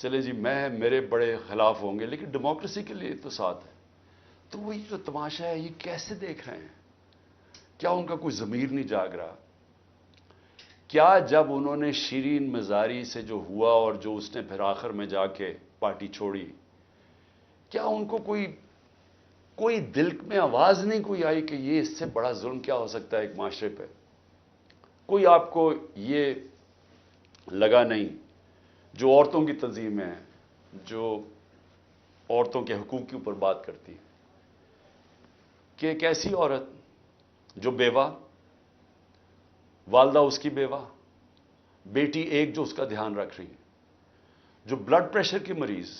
چلے جی میرے بڑے خلاف ہوں گے لیکن ڈیموکریسی کے لیے تو ساتھ ہے. تو وہی جو تماشا ہے یہ کیسے دیکھ رہے ہیں؟ کیا ان کا کوئی ضمیر نہیں جاگ رہا؟ کیا جب انہوں نے شیرین مزاری سے جو ہوا اور جو اس نے پھر آخر میں جا کے پارٹی چھوڑی، کیا ان کو کوئی دل میں آواز نہیں کوئی آئی کہ یہ اس سے بڑا ظلم کیا ہو سکتا ہے ایک معاشرے پہ؟ کوئی آپ کو یہ لگا نہیں جو عورتوں کی تنظیم ہے، جو عورتوں کے حقوق کے اوپر بات کرتی ہے، کہ ایک ایسی عورت جو بیوہ، والدہ اس کی بیوہ، بیٹی ایک جو اس کا دھیان رکھ رہی ہے، جو بلڈ پریشر کی مریض،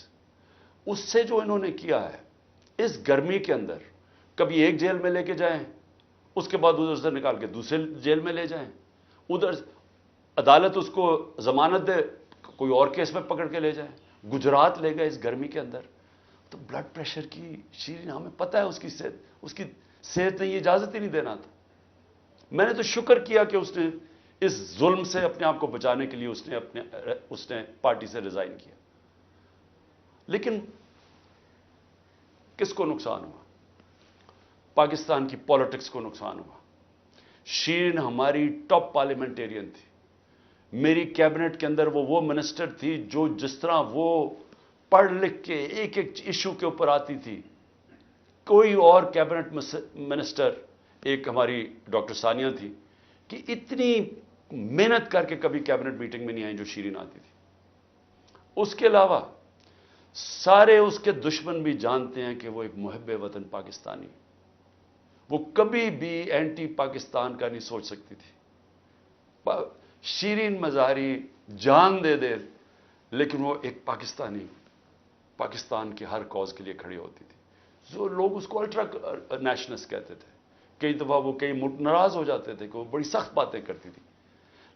اس سے جو انہوں نے کیا ہے اس گرمی کے اندر، کبھی ایک جیل میں لے کے جائیں، اس کے بعد ادھر سے نکال کے دوسرے جیل میں لے جائیں، ادھر عدالت اس کو ضمانت دے، کوئی اور کیس میں پکڑ کے لے جائیں، گجرات لے گئے اس گرمی کے اندر. تو بلڈ پریشر کی شیرین، ہمیں پتہ ہے اس کی صحت نے یہ اجازت ہی نہیں دینا تھا. میں نے تو شکر کیا کہ اس نے اس ظلم سے اپنے آپ کو بچانے کے لیے اس نے پارٹی سے ریزائن کیا. لیکن کس کو نقصان ہوا؟ پاکستان کی پالیٹکس کو نقصان ہوا. شیرین ہماری ٹاپ پارلیمنٹیرین تھی. میری کیبنٹ کے اندر وہ منسٹر تھی جو جس طرح وہ پڑھ لکھ کے ایک ایک ایشو کے اوپر آتی تھی، کوئی اور کیبنٹ منسٹر، ایک ہماری ڈاکٹر ثانیہ تھی، کہ اتنی محنت کر کے کبھی کیبنٹ میٹنگ میں نہیں آئی جو شیرین آتی تھی. اس کے علاوہ سارے اس کے دشمن بھی جانتے ہیں کہ وہ ایک محب وطن پاکستانی، وہ کبھی بھی اینٹی پاکستان کا نہیں سوچ سکتی تھی. شیرین مظہری جان دے دے لیکن وہ ایک پاکستانی، پاکستان کے ہر کاز کے لیے کھڑی ہوتی تھی. جو لوگ اس کو الٹرا نیشنلسٹ کہتے تھے، کئی دفعہ وہ کئی ناراض ہو جاتے تھے کہ وہ بڑی سخت باتیں کرتی تھی،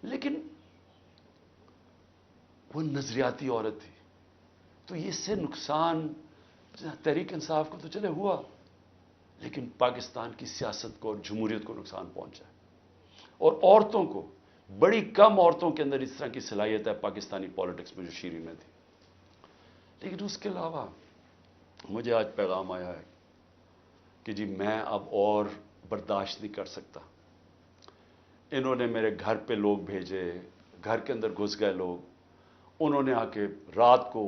لیکن وہ نظریاتی عورت تھی. تو اس سے نقصان تحریک انصاف کو تو چلے ہوا، لیکن پاکستان کی سیاست کو اور جمہوریت کو نقصان پہنچا. اور عورتوں کو، بڑی کم عورتوں کے اندر اس طرح کی صلاحیت ہے پاکستانی پالیٹکس میں جو شیرین میں تھی. لیکن اس کے علاوہ مجھے آج پیغام آیا ہے کہ جی میں اب اور برداشت نہیں کر سکتا. انہوں نے میرے گھر پہ لوگ بھیجے، گھر کے اندر گھس گئے لوگ، انہوں نے آ کے رات کو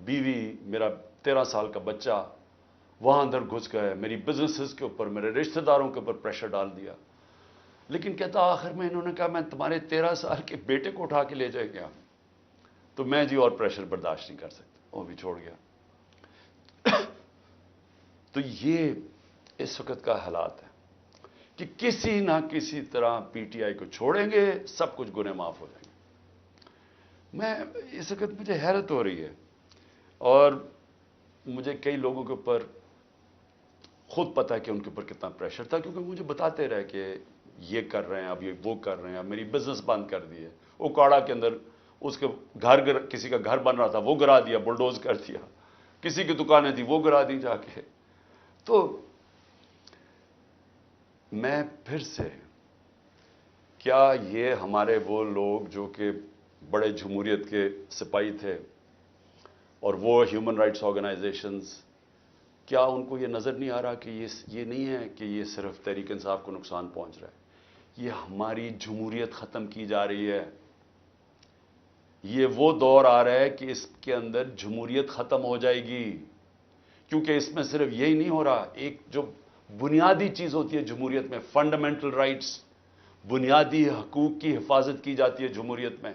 بیوی، میرا 13 سال کا بچہ وہاں اندر گھس گئے، میری بزنسز کے اوپر، میرے رشتہ داروں کے اوپر پریشر ڈال دیا. لیکن کہتا آخر میں انہوں نے کہا میں تمہارے 13 سال کے بیٹے کو اٹھا کے لے جائے گیا. تو میں جی اور پریشر برداشت نہیں کر سکتا، وہ بھی چھوڑ گیا. تو یہ اس وقت کا حالات ہے کہ کسی نہ کسی طرح پی ٹی آئی کو چھوڑیں گے، سب کچھ گناہ معاف ہو جائیں گے. میں اس وقت مجھے حیرت ہو رہی ہے، اور مجھے کئی لوگوں کے اوپر خود پتا ہے کہ ان کے اوپر کتنا پریشر تھا، کیونکہ مجھے بتاتے رہے کہ یہ کر رہے ہیں، اب یہ وہ کر رہے ہیں، میری بزنس بند کر دی ہے. اوکاڑا کے اندر اس کے کسی کا گھر بن رہا تھا وہ گرا دیا، بلڈوز کر دیا. کسی کی دکانیں تھی وہ گرا دی جا کے. تو میں پھر سے، کیا یہ ہمارے وہ لوگ جو کہ بڑے جمہوریت کے سپاہی تھے اور وہ ہیومن رائٹس آرگنائزیشنز، کیا ان کو یہ نظر نہیں آ رہا کہ یہ نہیں ہے کہ یہ صرف تحریک انصاف کو نقصان پہنچ رہا ہے، یہ ہماری جمہوریت ختم کی جا رہی ہے. یہ وہ دور آ رہا ہے کہ اس کے اندر جمہوریت ختم ہو جائے گی. کیونکہ اس میں صرف یہی نہیں ہو رہا، ایک جو بنیادی چیز ہوتی ہے جمہوریت میں، فنڈامنٹل رائٹس، بنیادی حقوق کی حفاظت کی جاتی ہے جمہوریت میں.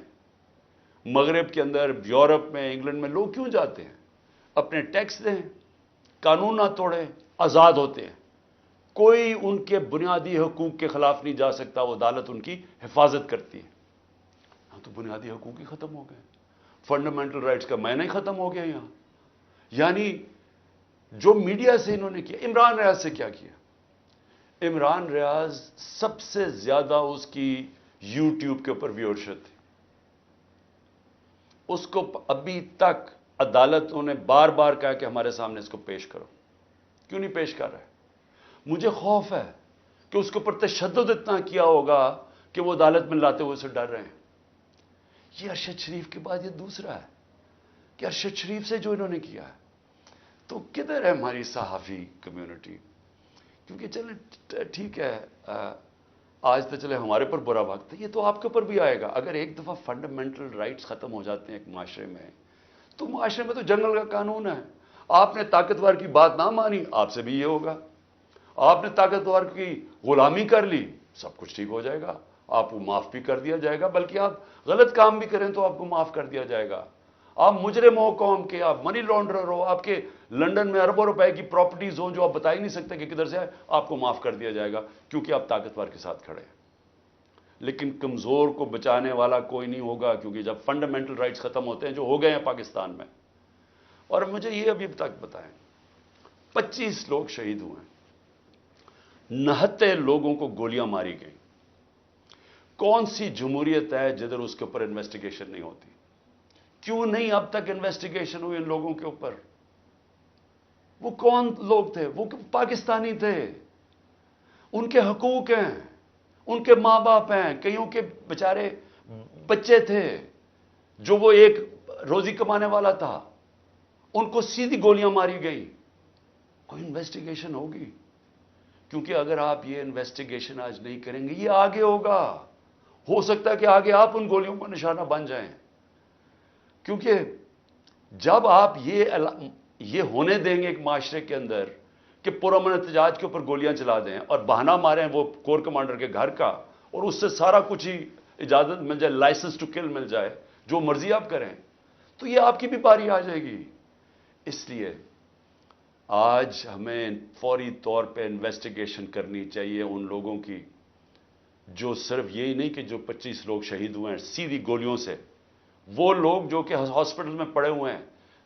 مغرب کے اندر، یورپ میں، انگلینڈ میں لوگ کیوں جاتے ہیں؟ اپنے ٹیکس دیں، قانون نہ توڑیں، آزاد ہوتے ہیں. کوئی ان کے بنیادی حقوق کے خلاف نہیں جا سکتا، وہ عدالت ان کی حفاظت کرتی ہے. ہاں تو بنیادی حقوق ہی ختم ہو گئے، فنڈامنٹل رائٹس کا معنی ہی ختم ہو گیا یہاں. یعنی جو میڈیا سے انہوں نے کیا، عمران ریاض سے کیا کیا؟ عمران ریاض سب سے زیادہ اس کی یوٹیوب کے اوپر ویورشپ تھی. اس کو ابھی تک عدالتوں نے بار بار کہا کہ ہمارے سامنے اس کو پیش کرو. کیوں نہیں پیش کر رہے؟ مجھے خوف ہے کہ اس کے اوپر تشدد اتنا کیا ہوگا کہ وہ عدالت میں لاتے ہوئے اسے ڈر رہے ہیں. یہ ارشد شریف کے بعد یہ دوسرا ہے. کہ ارشد شریف سے جو انہوں نے کیا ہے، تو کدھر ہے ہماری صحافی کمیونٹی؟ کیونکہ چلیں ٹھیک ہے، آج تو چلے ہمارے پر برا وقت ہے، یہ تو آپ کے اوپر بھی آئے گا۔ اگر ایک دفعہ فنڈامنٹل رائٹس ختم ہو جاتے ہیں ایک معاشرے میں، تو معاشرے میں تو جنگل کا قانون ہے۔ آپ نے طاقتور کی بات نہ مانی، آپ سے بھی یہ ہوگا۔ آپ نے طاقتور کی غلامی کر لی، سب کچھ ٹھیک ہو جائے گا، آپ کو معاف بھی کر دیا جائے گا، بلکہ آپ غلط کام بھی کریں تو آپ کو معاف کر دیا جائے گا۔ آپ مجرم ہو قوم کے، آپ منی لانڈرر ہو، آپ کے لنڈن میں اربوں روپے کی پراپرٹیز ہوں جو آپ بتا ہی نہیں سکتے کہ کدھر سے ہے، آپ کو معاف کر دیا جائے گا کیونکہ آپ طاقتور کے ساتھ کھڑے ہیں۔ لیکن کمزور کو بچانے والا کوئی نہیں ہوگا، کیونکہ جب فنڈامنٹل رائٹس ختم ہوتے ہیں جو ہو گئے ہیں پاکستان میں۔ اور مجھے یہ ابھی تک بتائیں، 25 لوگ شہید ہوئے ہیں، 69 لوگوں کو گولیاں ماری گئیں۔ کون سی جمہوریت ہے جدھر اس کے اوپر انویسٹیگیشن نہیں ہوتی؟ کیوں نہیں اب تک انویسٹیگیشن ہوئی ان لوگوں کے اوپر؟ وہ کون لوگ تھے؟ وہ پاکستانی تھے، ان کے حقوق ہیں، ان کے ماں باپ ہیں، کئیوں کے بیچارے بچے تھے جو وہ ایک روزی کمانے والا تھا، ان کو سیدھی گولیاں ماری گئی۔ کوئی انویسٹیگیشن ہوگی؟ کیونکہ اگر آپ یہ انویسٹیگیشن آج نہیں کریں گے، یہ آگے ہوگا، ہو سکتا ہے کہ آگے آپ ان گولیوں کا نشانہ بن جائیں۔ کیونکہ جب آپ یہ ہونے دیں گے ایک معاشرے کے اندر کہ پرامن احتجاج کے اوپر گولیاں چلا دیں اور بہانہ ماریں وہ کور کمانڈر کے گھر کا، اور اس سے سارا کچھ ہی اجازت مل جائے، لائسنس ٹو کل مل جائے، جو مرضی آپ کریں، تو یہ آپ کی بھی باری آ جائے گی۔ اس لیے آج ہمیں فوری طور پہ انویسٹیگیشن کرنی چاہیے ان لوگوں کی، جو صرف یہی نہیں کہ جو 25 لوگ شہید ہوئے ہیں سیدھی گولیوں سے، وہ لوگ جو کہ ہاسپٹل میں پڑے ہوئے ہیں۔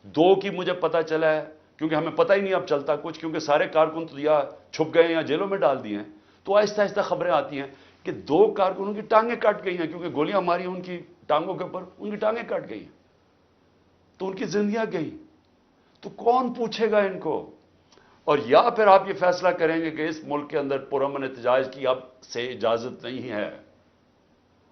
2 کی مجھے پتا چلا ہے، کیونکہ ہمیں پتہ ہی نہیں اب چلتا کچھ، کیونکہ سارے کارکن تو یا چھپ گئے ہیں یا جیلوں میں ڈال دیے ہیں، تو آہستہ آہستہ خبریں آتی ہیں کہ 2 کارکنوں کی ٹانگیں کٹ گئی ہیں، کیونکہ گولیاں ماری ان کی ٹانگوں کے اوپر، ان کی ٹانگیں کٹ گئی ہیں، تو ان کی زندگیاں گئی۔ تو کون پوچھے گا ان کو؟ اور یا پھر آپ یہ فیصلہ کریں گے کہ اس ملک کے اندر پرامن احتجاج کی اب سے اجازت نہیں ہے،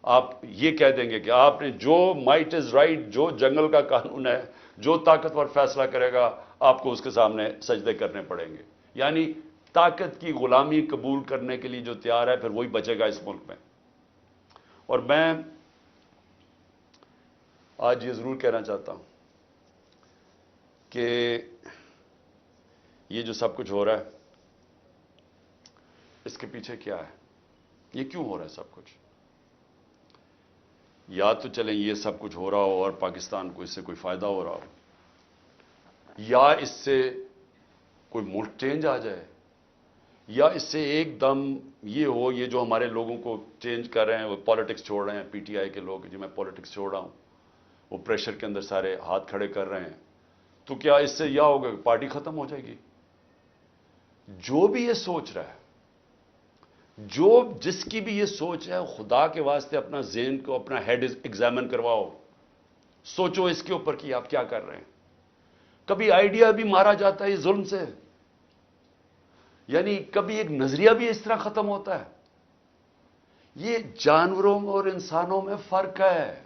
آپ یہ کہہ دیں گے کہ آپ نے جو مائٹ از رائٹ، جو جنگل کا قانون ہے، جو طاقتور فیصلہ کرے گا آپ کو اس کے سامنے سجدے کرنے پڑیں گے۔ یعنی طاقت کی غلامی قبول کرنے کے لیے جو تیار ہے، پھر وہی بچے گا اس ملک میں۔ اور میں آج یہ ضرور کہنا چاہتا ہوں کہ یہ جو سب کچھ ہو رہا ہے، اس کے پیچھے کیا ہے؟ یہ کیوں ہو رہا ہے سب کچھ؟ یا تو چلیں یہ سب کچھ ہو رہا ہو اور پاکستان کو اس سے کوئی فائدہ ہو رہا ہو، یا اس سے کوئی ملک چینج آ جائے، یا اس سے ایک دم یہ ہو، یہ جو ہمارے لوگوں کو چینج کر رہے ہیں، وہ پالیٹکس چھوڑ رہے ہیں، پی ٹی آئی کے لوگ، جو میں پالیٹکس چھوڑ رہا ہوں، وہ پریشر کے اندر سارے ہاتھ کھڑے کر رہے ہیں، تو کیا اس سے یہ ہوگا کہ پارٹی ختم ہو جائے گی؟ جو بھی یہ سوچ رہا ہے، جس کی بھی یہ سوچ ہے، خدا کے واسطے اپنا ذہن کو، اپنا ہیڈ ایگزامن کرواؤ، سوچو اس کے اوپر کہ آپ کیا کر رہے ہیں۔ کبھی آئیڈیا بھی مارا جاتا ہے اس ظلم سے، یعنی کبھی ایک نظریہ بھی اس طرح ختم ہوتا ہے۔ یہ جانوروں اور انسانوں میں فرق ہے۔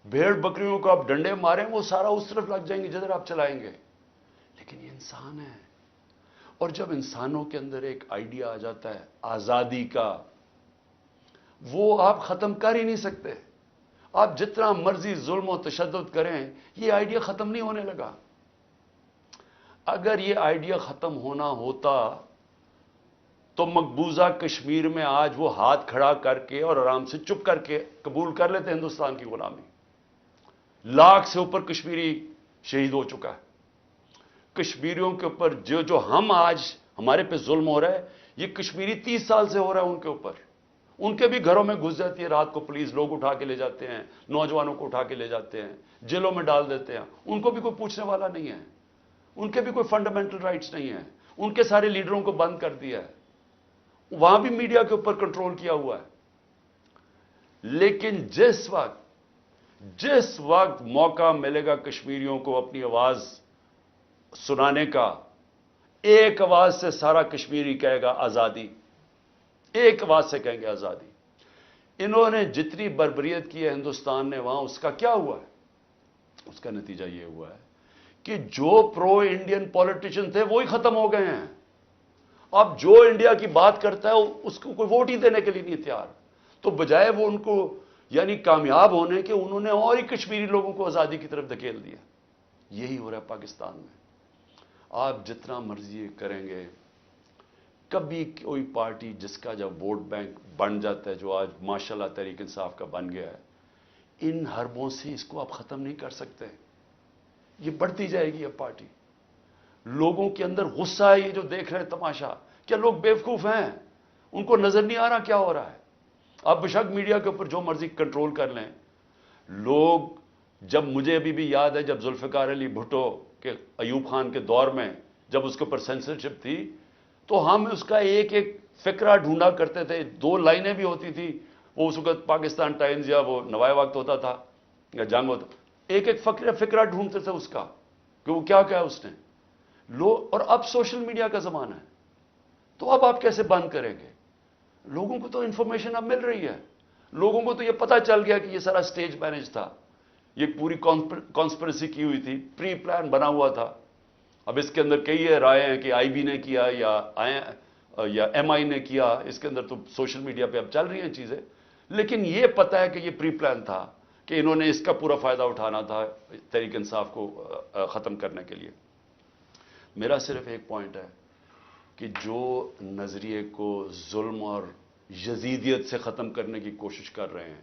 بھیڑ بکریوں کو آپ ڈنڈے ماریں، وہ سارا اس طرف لگ جائیں گے جدھر آپ چلائیں گے، لیکن یہ انسان ہے۔ اور جب انسانوں کے اندر ایک آئیڈیا آ جاتا ہے آزادی کا، وہ آپ ختم کر ہی نہیں سکتے۔ آپ جتنا مرضی ظلم و تشدد کریں، یہ آئیڈیا ختم نہیں ہونے لگا۔ اگر یہ آئیڈیا ختم ہونا ہوتا تو مقبوضہ کشمیر میں آج وہ ہاتھ کھڑا کر کے اور آرام سے چپ کر کے قبول کر لیتے ہندوستان کی غلامی۔ لاکھ سے اوپر کشمیری شہید ہو چکا ہے۔ کشمیریوں کے اوپر جو ہم آج ہمارے پہ ظلم ہو رہا ہے، یہ کشمیری 30 سال سے ہو رہا ہے ان کے اوپر۔ ان کے بھی گھروں میں گھس جاتی ہے رات کو پولیس، لوگ اٹھا کے لے جاتے ہیں، نوجوانوں کو اٹھا کے لے جاتے ہیں، جیلوں میں ڈال دیتے ہیں، ان کو بھی کوئی پوچھنے والا نہیں ہے، ان کے بھی کوئی فنڈامنٹل رائٹس نہیں ہیں، ان کے سارے لیڈروں کو بند کر دیا ہے، وہاں بھی میڈیا کے اوپر کنٹرول کیا ہوا ہے۔ لیکن جس وقت موقع ملے گا کشمیریوں کو اپنی آواز سنانے کا، ایک آواز سے سارا کشمیری کہے گا آزادی، ایک آواز سے کہیں گے آزادی۔ انہوں نے جتنی بربریت کی ہے ہندوستان نے وہاں، اس کا کیا ہوا ہے؟ اس کا نتیجہ یہ ہوا ہے کہ جو پرو انڈین پولیٹیشین تھے وہی ختم ہو گئے ہیں. اب جو انڈیا کی بات کرتا ہے اس کو کوئی ووٹ ہی دینے کے لیے نہیں تیار. تو بجائے وہ ان کو یعنی کامیاب ہونے کے انہوں نے اور ہی کشمیری لوگوں کو آزادی کی طرف دھکیل دیا. یہی ہو رہا ہے پاکستان میں. آپ جتنا مرضی کریں گے, کبھی کوئی پارٹی جس کا جب ووٹ بینک بن جاتا ہے, جو آج ماشاءاللہ تحریک انصاف کا بن گیا ہے, ان حربوں سے اس کو آپ ختم نہیں کر سکتے. یہ بڑھتی جائے گی اب پارٹی. لوگوں کے اندر غصہ ہے, یہ جو دیکھ رہے ہیں تماشا. کیا لوگ بیوقوف ہیں؟ ان کو نظر نہیں آ رہا کیا ہو رہا ہے؟ آپ بشک میڈیا کے اوپر جو مرضی کنٹرول کر لیں. لوگ, جب مجھے ابھی بھی یاد ہے جب ذوالفقار علی بھٹو کے ایوب خان کے دور میں جب اس کے اوپر سینسرشپ تھی, تو ہم اس کا ایک ایک فقرہ ڈھونڈا کرتے تھے. 2 لائنیں بھی ہوتی تھی. وہ اس وقت پاکستان ٹائمز یا وہ نوائے وقت ہوتا تھا یا جنگ ہوتا, ایک ایک فقرہ ڈھونڈتے تھے اس کا کہ وہ کیا کہا اس نے. اور اب سوشل میڈیا کا زمانہ ہے, تو اب آپ کیسے بند کریں گے؟ لوگوں کو تو انفارمیشن اب مل رہی ہے. لوگوں کو تو یہ پتا چل گیا کہ یہ سارا سٹیج مینج تھا, یہ پوری کانسپریسی کی ہوئی تھی, پری پلان بنا ہوا تھا. اب اس کے اندر کئی رائے ہیں کہ آئی بی نے کیا یا ایم آئی نے کیا. اس کے اندر تو سوشل میڈیا پہ اب چل رہی ہیں چیزیں, لیکن یہ پتا ہے کہ یہ پری پلان تھا کہ انہوں نے اس کا پورا فائدہ اٹھانا تھا تحریک انصاف کو ختم کرنے کے لیے. میرا صرف ایک پوائنٹ ہے کہ جو نظریے کو ظلم اور یزیدیت سے ختم کرنے کی کوشش کر رہے ہیں,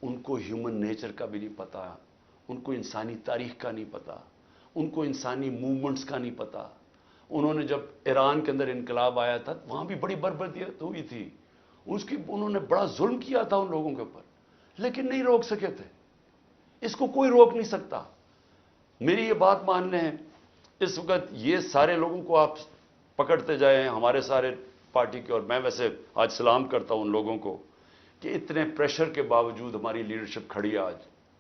ان کو ہیومن نیچر کا بھی نہیں پتا, ان کو انسانی تاریخ کا نہیں پتا, ان کو انسانی موومنٹس کا نہیں پتا. انہوں نے جب ایران کے اندر انقلاب آیا تھا وہاں بھی بڑی بربریت ہوئی تھی, انہوں نے بڑا ظلم کیا تھا ان لوگوں کے اوپر, لیکن نہیں روک سکے تھے. اس کو کوئی روک نہیں سکتا. میری یہ بات مان لیں, اس وقت یہ سارے لوگوں کو آپ پکڑتے جائیں, ہمارے سارے پارٹی کے, اور میں ویسے آج سلام کرتا ہوں ان لوگوں کو کہ اتنے پریشر کے باوجود ہماری لیڈرشپ کھڑی ہے آج,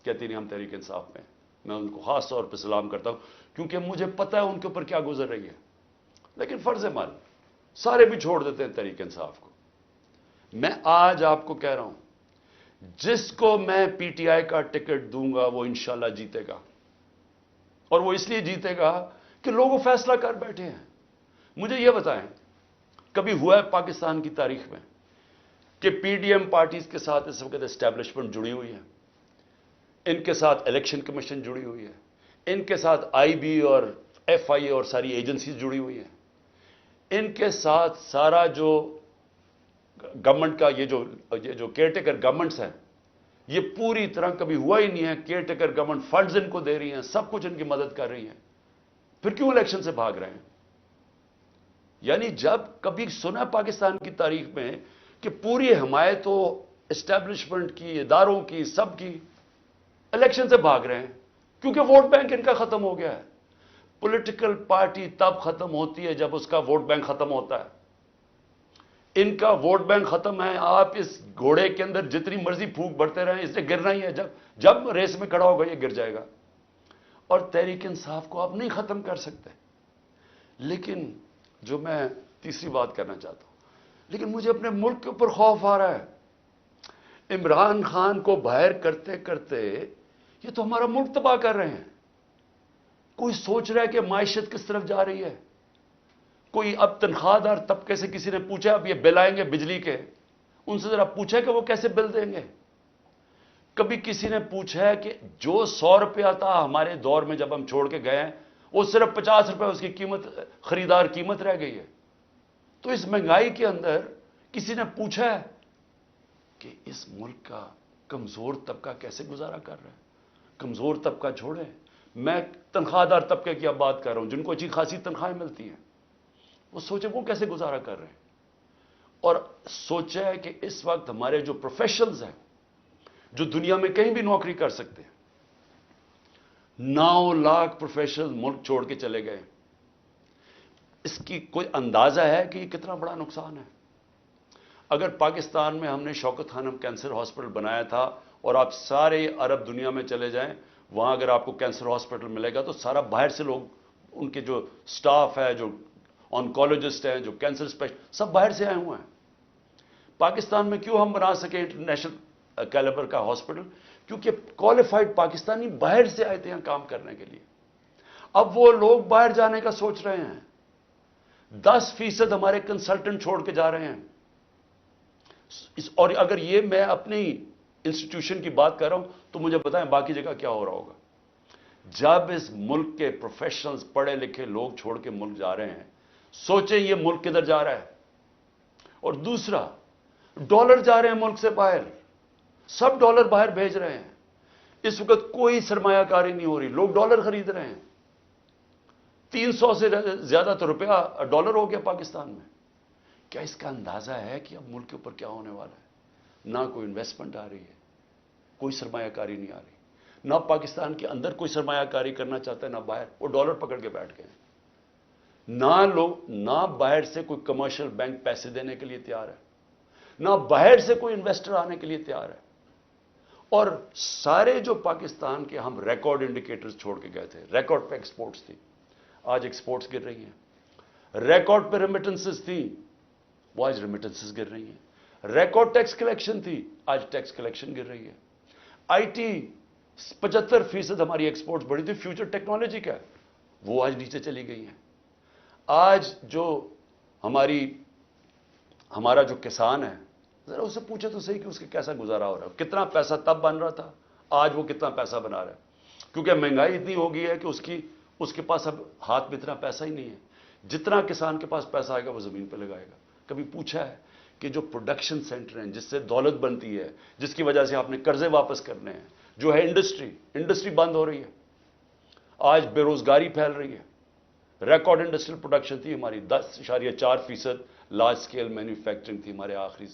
کہتی نہیں ہم تحریک انصاف میں. میں ان کو خاص طور پہ سلام کرتا ہوں کیونکہ مجھے پتہ ہے ان کے اوپر کیا گزر رہی ہے. لیکن فرض مال سارے بھی چھوڑ دیتے ہیں تحریک انصاف کو. میں آج آپ کو کہہ رہا ہوں, جس کو میں پی ٹی آئی کا ٹکٹ دوں گا وہ انشاءاللہ جیتے گا, اور وہ اس لیے جیتے گا کہ لوگ وہ فیصلہ کر بیٹھے ہیں. مجھے یہ بتائیں, کبھی ہوا ہے پاکستان کی تاریخ میں کہ پی ڈی ایم پارٹیز کے ساتھ اس وقت اسٹیبلشمنٹ جڑی ہوئی ہے, ان کے ساتھ الیکشن کمیشن جڑی ہوئی ہے, ان کے ساتھ آئی بی اور ایف آئی اے اور ساری ایجنسیز جڑی ہوئی ہیں, ان کے ساتھ سارا جو گورنمنٹ کا یہ جو کیئر ٹیکر گورنمنٹس ہیں, یہ پوری طرح کبھی ہوا ہی نہیں ہے. Care taker government funds in کو دے رہی ہیں, سب کچھ ان کی مدد کر رہی ہیں, پھر کیوں الیکشن سے بھاگ رہے ہیں؟ یعنی جب کبھی سنا پاکستان کی تاریخ میں کہ پوری حمایت ہو اسٹیبلشمنٹ کی, اداروں کی, سب کی, الیکشن سے بھاگ رہے ہیں کیونکہ ووٹ بینک ان کا ختم ہو گیا ہے. پولیٹیکل پارٹی تب ختم ہوتی ہے جب اس کا ووٹ بینک ختم ہوتا ہے. ان کا ووٹ بینک ختم ہے. آپ اس گھوڑے کے اندر جتنی مرضی پھونک بھرتے رہیں, اس سے گرنا ہی ہے. جب ریس میں کھڑا ہوگا یہ گر جائے گا. اور تحریک انصاف کو آپ نہیں ختم کر سکتے. لیکن جو میں تیسری بات کرنا چاہتا ہوں, لیکن مجھے اپنے ملک کے اوپر خوف آ رہا ہے. عمران خان کو باہر کرتے کرتے یہ تو ہمارا ملک تباہ کر رہے ہیں. کوئی سوچ رہا ہے کہ معیشت کس طرف جا رہی ہے؟ کوئی اب تنخواہ دار طبقے سے کسی نے پوچھا اب یہ بل آئیں گے بجلی کے, ان سے ذرا پوچھا کہ وہ کیسے بل دیں گے؟ کبھی کسی نے پوچھا ہے کہ جو 100 روپیہ تھا ہمارے دور میں جب ہم چھوڑ کے گئے ہیں, وہ صرف 50 روپے اس کی قیمت, خریدار قیمت رہ گئی ہے. تو اس مہنگائی کے اندر کسی نے پوچھا ہے کہ اس ملک کا کمزور طبقہ کیسے گزارا کر رہا ہے؟ کمزور طبقہ چھوڑیں, میں تنخواہ دار طبقے کی اب بات کر رہا ہوں, جن کو اچھی خاصی تنخواہیں ملتی ہیں. وہ سوچیں وہ کیسے گزارا کر رہے ہیں. اور سوچیں کہ اس وقت ہمارے جو پروفیشنلز ہیں, جو دنیا میں کہیں بھی نوکری کر سکتے ہیں, 9 لاکھ پروفیشنل ملک چھوڑ کے چلے گئے. اس کی کوئی اندازہ ہے کہ یہ کتنا بڑا نقصان ہے؟ اگر پاکستان میں ہم نے شوکت خانم کینسر ہاسپٹل بنایا تھا, اور آپ سارے عرب دنیا میں چلے جائیں, وہاں اگر آپ کو کینسر ہاسپٹل ملے گا تو سارا باہر سے لوگ, ان کے جو سٹاف ہے, جو آنکولوجسٹ ہیں, جو کینسر اسپیشلسٹ, سب باہر سے آئے ہوئے ہیں. پاکستان میں کیوں ہم بنا سکے انٹرنیشنل کیلیبر کا ہاسپٹل؟ کیونکہ کوالیفائڈ پاکستانی باہر سے آئے تھے یہاں کام کرنے کے لیے. اب وہ لوگ باہر جانے کا سوچ رہے ہیں. 10% ہمارے کنسلٹنٹ چھوڑ کے جا رہے ہیں. اور اگر یہ میں اپنی انسٹیٹیوشن کی بات کر رہا ہوں تو مجھے بتائیں باقی جگہ کیا ہو رہا ہوگا. جب اس ملک کے پروفیشنلز پڑھے لکھے لوگ چھوڑ کے ملک جا رہے ہیں, سوچیں یہ ملک کدھر جا رہا ہے. اور دوسرا, ڈالر جا رہے ہیں ملک سے باہر, سب ڈالر باہر بھیج رہے ہیں. اس وقت کوئی سرمایہ کاری نہیں ہو رہی, لوگ ڈالر خرید رہے ہیں. 300 سے زیادہ تو روپیہ ڈالر ہو گیا پاکستان میں. کیا اس کا اندازہ ہے کہ اب ملک کے اوپر کیا ہونے والا ہے؟ نہ کوئی انویسٹمنٹ آ رہی ہے, کوئی سرمایہ کاری نہیں آ رہی, نہ پاکستان کے اندر کوئی سرمایہ کاری کرنا چاہتا ہے, نہ باہر. وہ ڈالر پکڑ کے بیٹھ گئے ہیں. نہ باہر سے کوئی کمرشل بینک پیسے دینے کے لیے تیار ہے, نہ باہر سے کوئی انویسٹر آنے کے لیے تیار ہے. اور سارے جو پاکستان کے ہم ریکارڈ انڈیکیٹرز چھوڑ کے گئے تھے, ریکارڈ پہ ایکسپورٹس تھی, آج ایکسپورٹس گر رہی ہیں. ریکارڈ پہ ریمیٹنسز تھی, وہ آج ریمیٹنسز گر رہی ہیں. ریکارڈ ٹیکس کلیکشن تھی, آج ٹیکس کلیکشن گر رہی ہے. آئی ٹی 75% ہماری ایکسپورٹس بڑھی تھی, فیوچر ٹیکنالوجی کا, وہ آج نیچے چلی گئی ہیں. آج جو ہمارا جو کسان ہے, ذرا اسے پوچھے تو صحیح کہ اس کے کیسا گزارا ہو رہا ہے. کتنا پیسہ تب بن رہا تھا, آج وہ کتنا پیسہ بنا رہا ہے. کیونکہ مہنگائی اتنی ہو گئی ہے کہ اس کے پاس اب ہاتھ میں اتنا پیسہ ہی نہیں ہے. جتنا کسان کے پاس پیسہ آئے گا وہ زمین پہ لگائے گا. کبھی پوچھا ہے کہ جو پروڈکشن سینٹر ہیں جس سے دولت بنتی ہے, جس کی وجہ سے آپ نے قرضے واپس کرنے ہیں, جو ہے انڈسٹری بند ہو رہی ہے. آج بے روزگاری پھیل رہی ہے. ریکارڈ انڈسٹریل پروڈکشن تھی ہماری, 10.4% لارج سکیل مینوفیکچرنگ تھی ہمارے آخری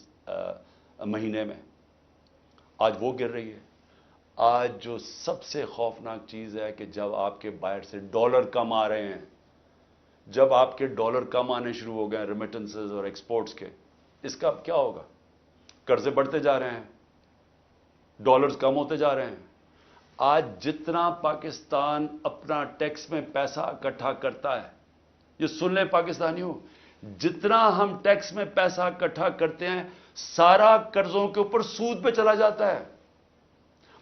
مہینے میں, آج وہ گر رہی ہے. آج جو سب سے خوفناک چیز ہے کہ جب آپ کے باہر سے ڈالر کم آ رہے ہیں, جب آپ کے ڈالر کم آنے شروع ہو گئے ریمیٹنسز اور ایکسپورٹس کے, اس کا اب کیا ہوگا؟ قرضے بڑھتے جا رہے ہیں, ڈالرز کم ہوتے جا رہے ہیں. آج جتنا پاکستان اپنا ٹیکس میں پیسہ اکٹھا کرتا ہے, یہ سن لیں پاکستانیوں, جتنا ہم ٹیکس میں پیسہ اکٹھا کرتے ہیں سارا قرضوں کے اوپر سود پہ چلا جاتا ہے.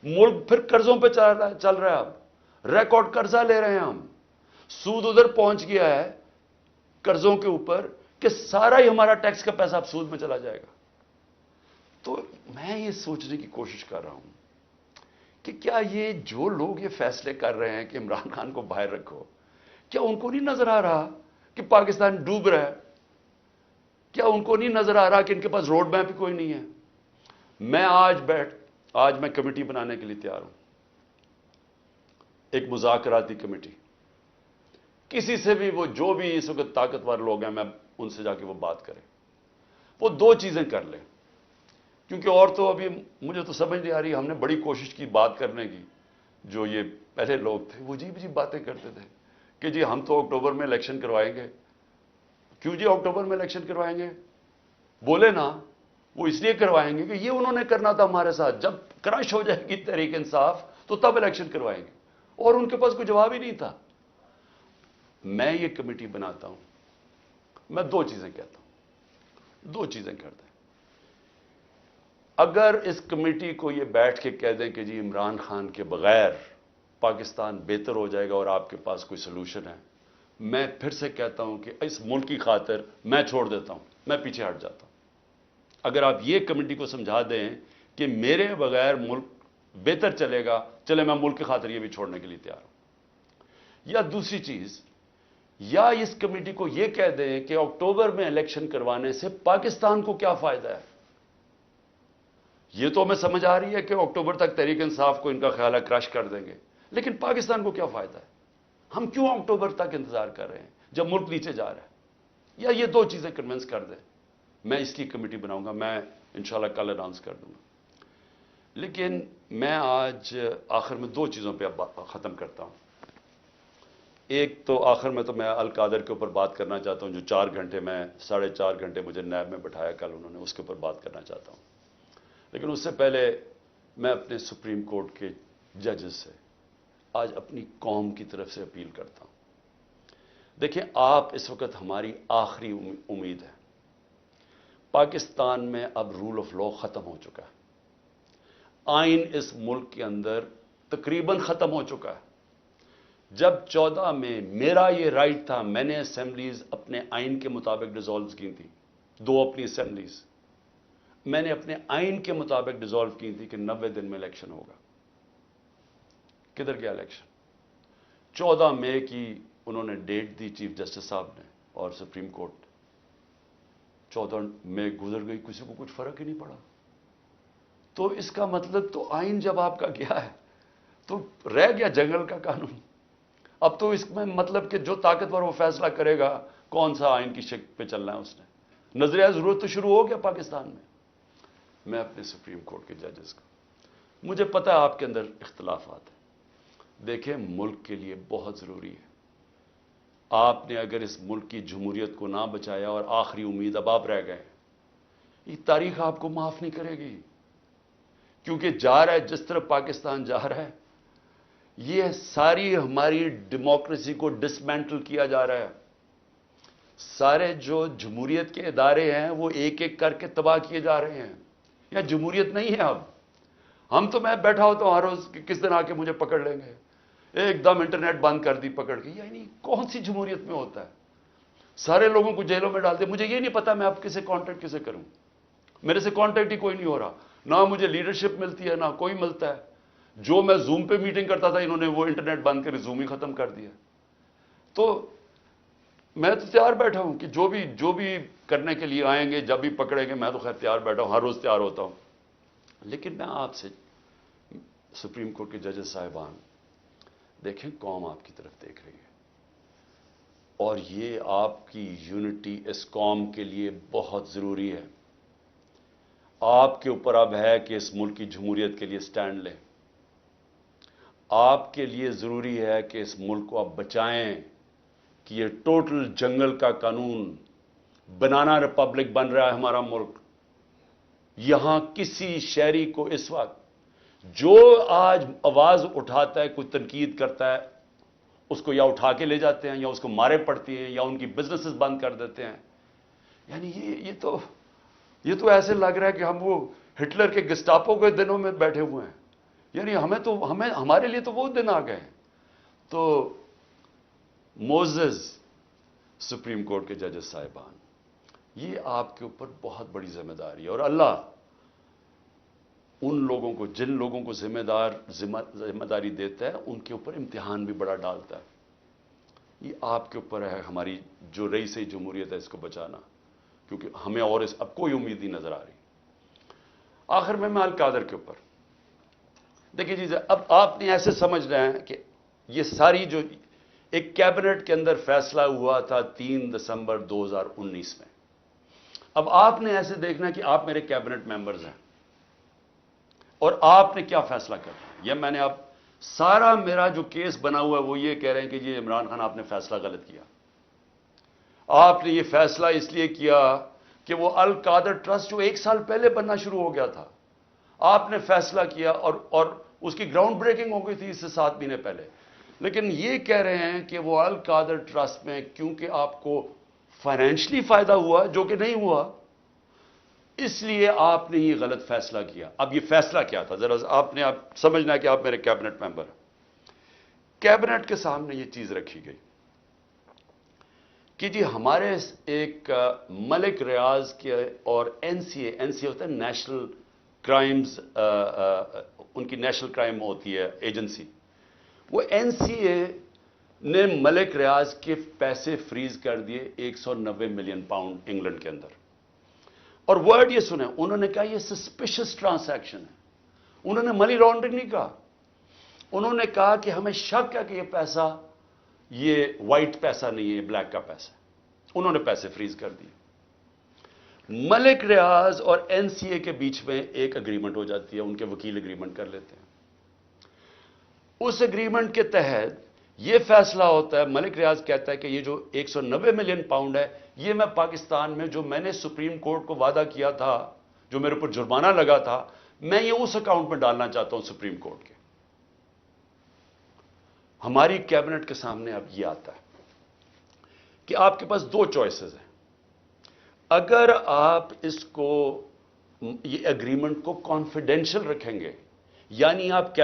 ملک پھر قرضوں پہ چل رہا ہے. اب ریکارڈ قرضہ لے رہے ہیں ہم, سود ادھر پہنچ گیا ہے قرضوں کے اوپر کہ سارا ہی ہمارا ٹیکس کا پیسہ اب سود میں چلا جائے گا. تو میں یہ سوچنے کی کوشش کر رہا ہوں کہ کیا یہ جو لوگ یہ فیصلے کر رہے ہیں کہ عمران خان کو باہر رکھو, کیا ان کو نہیں نظر آ رہا کہ پاکستان ڈوب رہا ہے؟ کیا ان کو نہیں نظر آ رہا کہ ان کے پاس روڈ میپ ہی کوئی نہیں ہے؟ میں آج میں کمیٹی بنانے کے لیے تیار ہوں, ایک مذاکراتی کمیٹی. کسی سے بھی, وہ جو بھی اس وقت طاقتور لوگ ہیں, میں ان سے جا کے وہ بات کریں. وہ 2 چیزیں کر لیں, کیونکہ اور تو ابھی مجھے تو سمجھ نہیں آ رہی. ہم نے بڑی کوشش کی بات کرنے کی, جو یہ پہلے لوگ تھے وہ عجیب باتیں کرتے تھے کہ جی ہم تو اکتوبر میں الیکشن کروائیں گے. کیوں جی اکتوبر میں الیکشن کروائیں گے؟ بولے نا, وہ اس لیے کروائیں گے کہ یہ انہوں نے کرنا تھا ہمارے ساتھ, جب کرش ہو جائے گی تحریک انصاف تو تب الیکشن کروائیں گے. اور ان کے پاس کوئی جواب ہی نہیں تھا. میں یہ کمیٹی بناتا ہوں, میں 2 چیزیں کہتا ہوں, 2 چیزیں کرتے ہیں. اگر اس کمیٹی کو یہ بیٹھ کے کہہ دیں کہ جی عمران خان کے بغیر پاکستان بہتر ہو جائے گا اور آپ کے پاس کوئی سلوشن ہے, میں پھر سے کہتا ہوں کہ اس ملک کی خاطر میں چھوڑ دیتا ہوں, میں پیچھے ہٹ جاتا ہوں. اگر آپ یہ کمیٹی کو سمجھا دیں کہ میرے بغیر ملک بہتر چلے گا, چلے میں ملک کی خاطر یہ بھی چھوڑنے کے لیے تیار ہوں. یا دوسری چیز, یا اس کمیٹی کو یہ کہہ دیں کہ اکتوبر میں الیکشن کروانے سے پاکستان کو کیا فائدہ ہے. یہ تو ہمیں سمجھ آ رہی ہے کہ اکتوبر تک تحریک انصاف کو ان کا خیال ہے کرش کر دیں گے, لیکن پاکستان کو کیا فائدہ ہے؟ ہم کیوں اکتوبر تک انتظار کر رہے ہیں جب ملک نیچے جا رہا ہے؟ یا یہ 2 چیزیں کنونس کر دیں. میں اس کی کمیٹی بناؤں گا, میں انشاءاللہ کل اناؤنس کر دوں گا. لیکن میں آج آخر میں 2 چیزوں پہ ختم کرتا ہوں. ایک تو آخر میں تو میں القادر کے اوپر بات کرنا چاہتا ہوں, جو 4 گھنٹے میں 4.5 گھنٹے مجھے نیب میں بٹھایا کل انہوں نے, اس کے اوپر بات کرنا چاہتا ہوں. لیکن اس سے پہلے میں اپنے سپریم کورٹ کے ججز سے آج اپنی قوم کی طرف سے اپیل کرتا ہوں. دیکھیں, آپ اس وقت ہماری آخری امید ہے. پاکستان میں اب رول آف لا ختم ہو چکا ہے. آئین اس ملک کے اندر تقریباً ختم ہو چکا ہے. جب 14 میں میرا یہ رائٹ تھا، میں نے اسمبلیز اپنے آئین کے مطابق ڈیزالو کی تھی، 2 اپنی اسمبلیز میں نے اپنے آئین کے مطابق ڈیزالو کی تھی کہ 90 دن میں الیکشن ہوگا. کدھر گیا الیکشن؟ 14 مئی کی انہوں نے ڈیٹ دی چیف جسٹس صاحب نے اور سپریم کورٹ. 14 مئی گزر گئی، کسی کو کچھ فرق ہی نہیں پڑا. تو اس کا مطلب تو آئین جب آپ کا گیا ہے تو رہ گیا جنگل کا قانون. اب تو اس میں مطلب کہ جو طاقتور وہ فیصلہ کرے گا کون سا آئین کی شکل پہ چلنا ہے. اس نے نظریہ ضرورت تو شروع ہو گیا پاکستان میں. میں اپنے سپریم کورٹ کے ججز کو، مجھے پتہ ہے آپ کے اندر اختلافات ہیں، دیکھیں ملک کے لیے بہت ضروری ہے. آپ نے اگر اس ملک کی جمہوریت کو نہ بچایا اور آخری امید اب آپ رہ گئے، یہ تاریخ آپ کو معاف نہیں کرے گی. کیونکہ جا رہا ہے جس طرح پاکستان جا رہا ہے، یہ ساری ہماری ڈیموکریسی کو ڈسمینٹل کیا جا رہا ہے. سارے جو جمہوریت کے ادارے ہیں وہ ایک ایک کر کے تباہ کیے جا رہے ہیں. یا جمہوریت نہیں ہے اب. ہم تو میں بیٹھا ہوتا ہوں ہر روز کہ کس دن آ کے مجھے پکڑ لیں گے، ایک دم انٹرنیٹ بند کر دی پکڑ کے. یعنی کون سی جمہوریت میں ہوتا ہے؟ سارے لوگوں کو جیلوں میں ڈالتے. مجھے یہ نہیں پتا میں اب کسے کانٹیکٹ کسے کروں. میرے سے کانٹیکٹ ہی کوئی نہیں ہو رہا، نہ مجھے لیڈرشپ ملتی ہے نہ کوئی ملتا ہے. جو میں زوم پہ میٹنگ کرتا تھا انہوں نے وہ انٹرنیٹ بند کر زوم ہی ختم کر دیا. تو میں تو تیار بیٹھا ہوں کہ جو بھی کرنے کے لیے آئیں گے، جب بھی پکڑیں گے، میں تو خیر تیار بیٹھا ہوں، ہر روز تیار ہوتا ہوں. لیکن میں آپ سے سپریم کورٹ کے ججز صاحبان، دیکھیں قوم آپ کی طرف دیکھ رہی ہے اور یہ آپ کی یونٹی اس قوم کے لیے بہت ضروری ہے. آپ کے اوپر اب ہے کہ اس ملک کی جمہوریت کے لیے سٹینڈ لیں. آپ کے لیے ضروری ہے کہ اس ملک کو آپ بچائیں کہ یہ ٹوٹل جنگل کا قانون، بنانا ریپبلک بن رہا ہے ہمارا ملک. یہاں کسی شہری کو اس وقت جو آج آواز اٹھاتا ہے، کوئی تنقید کرتا ہے، اس کو یا اٹھا کے لے جاتے ہیں یا اس کو مارے پڑتی ہیں یا ان کی بزنسز بند کر دیتے ہیں. یعنی یہ تو ایسے لگ رہا ہے کہ ہم وہ ہٹلر کے گسٹاپو کے دنوں میں بیٹھے ہوئے ہیں. یعنی ہمارے لیے تو وہ دن آ گئے ہیں. تو موزز سپریم کورٹ کے ججز صاحبان، یہ آپ کے اوپر بہت بڑی ذمہ داری ہے اور اللہ ان لوگوں کو، جن لوگوں کو ذمہ داری دیتا ہے، ان کے اوپر امتحان بھی بڑا ڈالتا ہے. یہ آپ کے اوپر ہے ہماری جو رئیس جمہوریت ہے اس کو بچانا، کیونکہ ہمیں اور اب کوئی امید نہیں نظر آ رہی. آخر میں القادر کے اوپر دیکھیے جی، اب آپ نے ایسے سمجھنا ہے کہ یہ ساری جو ایک کیبنٹ کے اندر فیصلہ ہوا تھا 3 دسمبر 2019 میں، اب آپ نے ایسے دیکھنا کہ آپ میرے کیبنٹ ممبرز ہیں اور آپ نے کیا فیصلہ کرنا ہے. یہ میں نے اب سارا میرا جو کیس بنا ہوا ہے وہ یہ کہہ رہے ہیں کہ یہ عمران خان آپ نے فیصلہ غلط کیا. آپ نے یہ فیصلہ اس لیے کیا کہ وہ القادر ٹرسٹ جو 1 سال پہلے بننا شروع ہو گیا تھا، آپ نے فیصلہ کیا اور اس کی گراؤنڈ بریکنگ ہو گئی تھی اس سے 7 مہینے پہلے. لیکن یہ کہہ رہے ہیں کہ وہ القادر ٹرسٹ میں کیونکہ آپ کو فائنینشلی فائدہ ہوا جو کہ نہیں ہوا، اس لیے آپ نے یہ غلط فیصلہ کیا. اب یہ فیصلہ کیا تھا ذرا آپ نے سمجھنا کہ آپ میرے کیبنٹ ممبر ہیں. کیبنٹ کے سامنے یہ چیز رکھی گئی کہ جی ہمارے ایک ملک ریاض کے اور این سی اے ہوتا ہے نیشنل کرائمز، ان کی نیشنل کرائم ہوتی ہے ایجنسی. وہ این سی اے نے ملک ریاض کے پیسے فریز کر دیے 190 ملین پاؤنڈ انگلینڈ کے اندر. اور ورڈ یہ سنیں، انہوں نے کہا یہ سسپیشس ٹرانزیکشن ہے. انہوں نے منی لانڈرنگ نہیں کہا، انہوں نے کہا کہ ہمیں شک ہے کہ یہ پیسہ یہ وائٹ پیسہ نہیں ہے، بلیک کا پیسہ. انہوں نے پیسے فریز کر دیے. ملک ریاض اور این سی اے کے بیچ میں ایک اگریمنٹ ہو جاتی ہے، ان کے وکیل اگریمنٹ کر لیتے ہیں. اس اگریمنٹ کے تحت یہ فیصلہ ہوتا ہے، ملک ریاض کہتا ہے کہ یہ جو 190 ملین پاؤنڈ ہے یہ میں پاکستان میں جو میں نے سپریم کورٹ کو وعدہ کیا تھا، جو میرے اوپر جرمانہ لگا تھا، میں یہ اس اکاؤنٹ میں ڈالنا چاہتا ہوں سپریم کورٹ کے. ہماری کیبنٹ کے سامنے اب یہ آتا ہے کہ آپ کے پاس 2 چوائسز ہیں. اگر آپ اس کو، یہ اگریمنٹ کو کانفیڈینشل رکھیں گے یعنی آپ